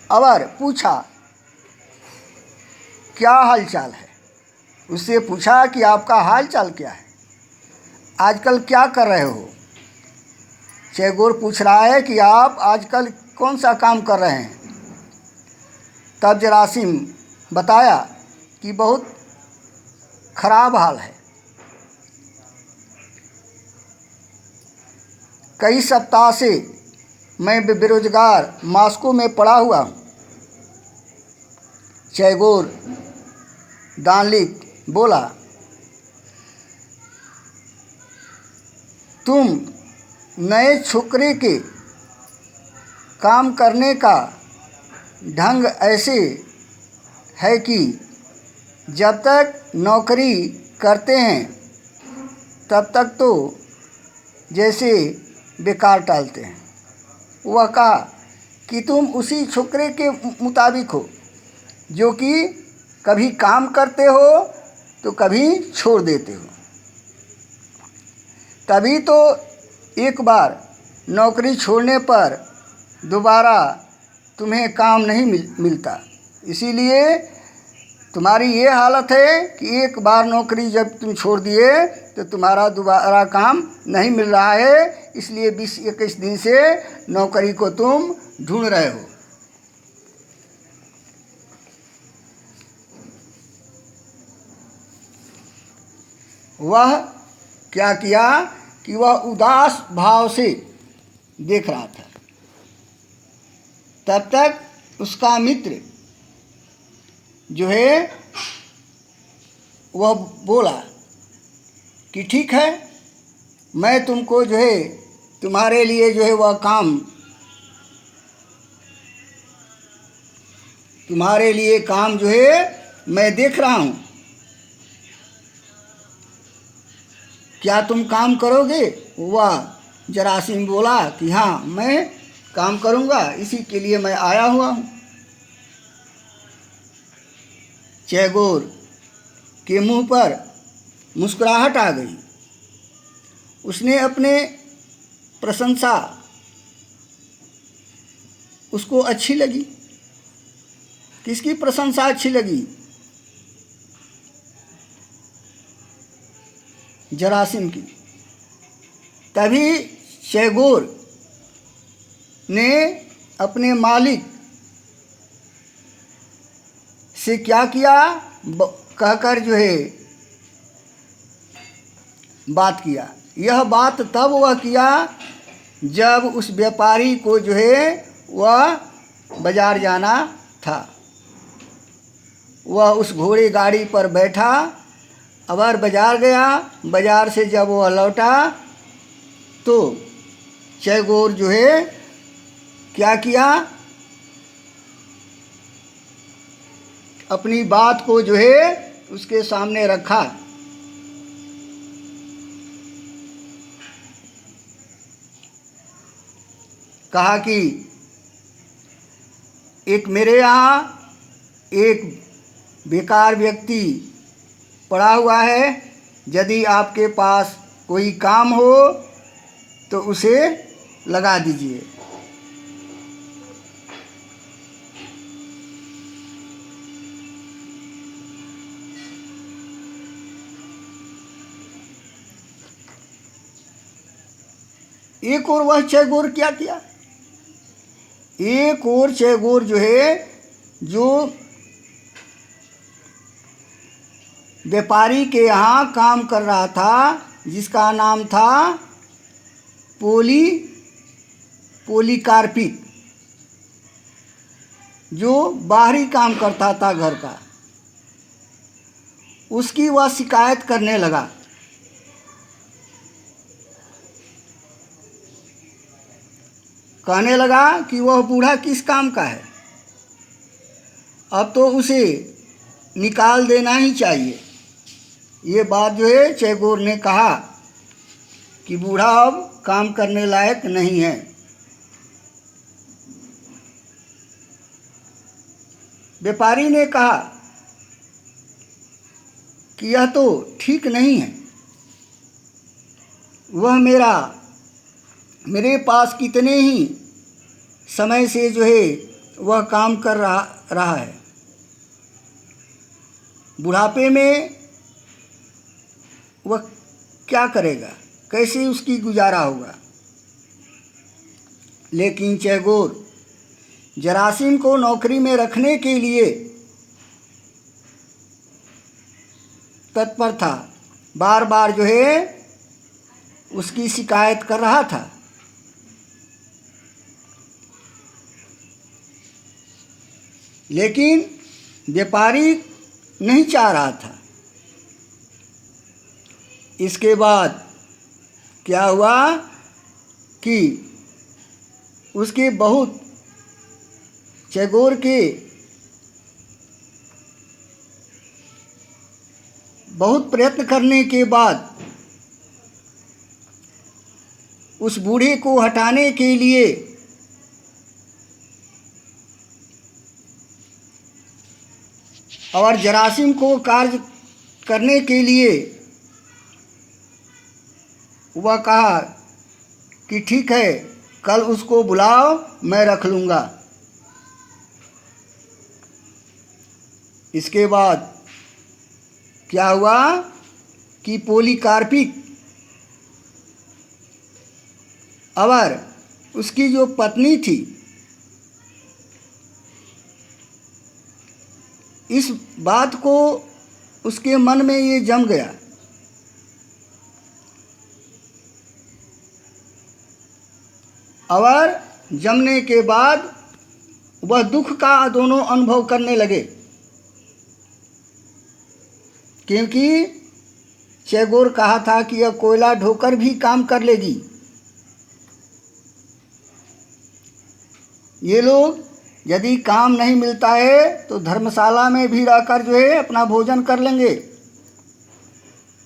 और पूछा क्या हाल चाल है। उससे पूछा कि आपका हाल चाल क्या है, आजकल क्या कर रहे हो। चेगोर पूछ रहा है कि आप आजकल कौन सा काम कर रहे हैं। तब जरासिम बताया कि बहुत खराब हाल है, कई सप्ताह से मैं बेरोजगार मॉस्को में पड़ा हुआ हूँ। चेगोर दानलिक बोला, तुम नए छोकरे के काम करने का ढंग ऐसे है कि जब तक नौकरी करते हैं तब तक तो जैसे बेकार टालते हैं। वह कहा कि तुम उसी छोकरे के मुताबिक हो जो कि कभी काम करते हो तो कभी छोड़ देते हो। तभी तो एक बार नौकरी छोड़ने पर दोबारा तुम्हें काम नहीं मिलता। इसीलिए तुम्हारी ये हालत है कि एक बार नौकरी जब तुम छोड़ दिए तो तुम्हारा दोबारा काम नहीं मिल रहा है, इसलिए 20-21 दिन से नौकरी को तुम ढूंढ रहे हो। वह क्या किया कि वह उदास भाव से देख रहा था। तब तक उसका मित्र जो है वह बोला कि ठीक है, मैं तुमको जो है तुम्हारे लिए जो है वह काम, तुम्हारे लिए काम जो है मैं देख रहा हूँ, क्या तुम काम करोगे। वह जरासिम बोला कि हाँ, मैं काम करूँगा, इसी के लिए मैं आया हुआ हूँ। चेगोर के मुंह पर मुस्कुराहट आ गई। उसने अपने प्रशंसा उसको अच्छी लगी। किसकी प्रशंसा अच्छी लगी? जरासिम की। तभी चेगोर ने अपने मालिक से क्या किया, कहकर जो है बात किया। यह बात तब वह किया जब उस व्यापारी को जो है वह बाजार जाना था। वह उस घोड़े गाड़ी पर बैठा अबर बाजार गया। बाजार से जब वह लौटा तो चेगोर जो है क्या किया, अपनी बात को जो है उसके सामने रखा। कहा कि एक मेरे यहाँ एक बेकार व्यक्ति पड़ा हुआ है, यदि आपके पास कोई काम हो तो उसे लगा दीजिए। एक और वह चेगोर क्या किया, एक और चेगोर जो है जो व्यापारी के यहाँ काम कर रहा था, जिसका नाम था पोलीकार्पिक, जो बाहरी काम करता था घर का, उसकी वह शिकायत करने लगा। कहने लगा कि वह बूढ़ा किस काम का है, अब तो उसे निकाल देना ही चाहिए। ये बात जो है चेगोर ने कहा कि बूढ़ा अब काम करने लायक नहीं है। व्यापारी ने कहा कि यह तो ठीक नहीं है, वह मेरे पास कितने ही समय से जो है वह काम कर रहा है। बुढ़ापे में वह क्या करेगा, कैसे उसकी गुजारा होगा। लेकिन चेगोर जरासिम को नौकरी में रखने के लिए तत्पर था, बार बार जो है उसकी शिकायत कर रहा था। लेकिन व्यापारी नहीं चाह रहा था। इसके बाद क्या हुआ कि उसके चेगोर के बहुत प्रयत्न करने के बाद उस बूढ़े को हटाने के लिए और जरासिम को कार्य करने के लिए वह कहा कि ठीक है, कल उसको बुलाओ, मैं रख लूँगा। इसके बाद क्या हुआ कि पोलीकार्पिक और उसकी जो पत्नी थी, इस बात को उसके मन में ये जम गया और जमने के बाद वह दुख का दोनों अनुभव करने लगे, क्योंकि चेगोर कहा था कि यह कोयला ढोकर भी काम कर लेगी। ये लोग यदि काम नहीं मिलता है तो धर्मशाला में भी रहकर जो है अपना भोजन कर लेंगे।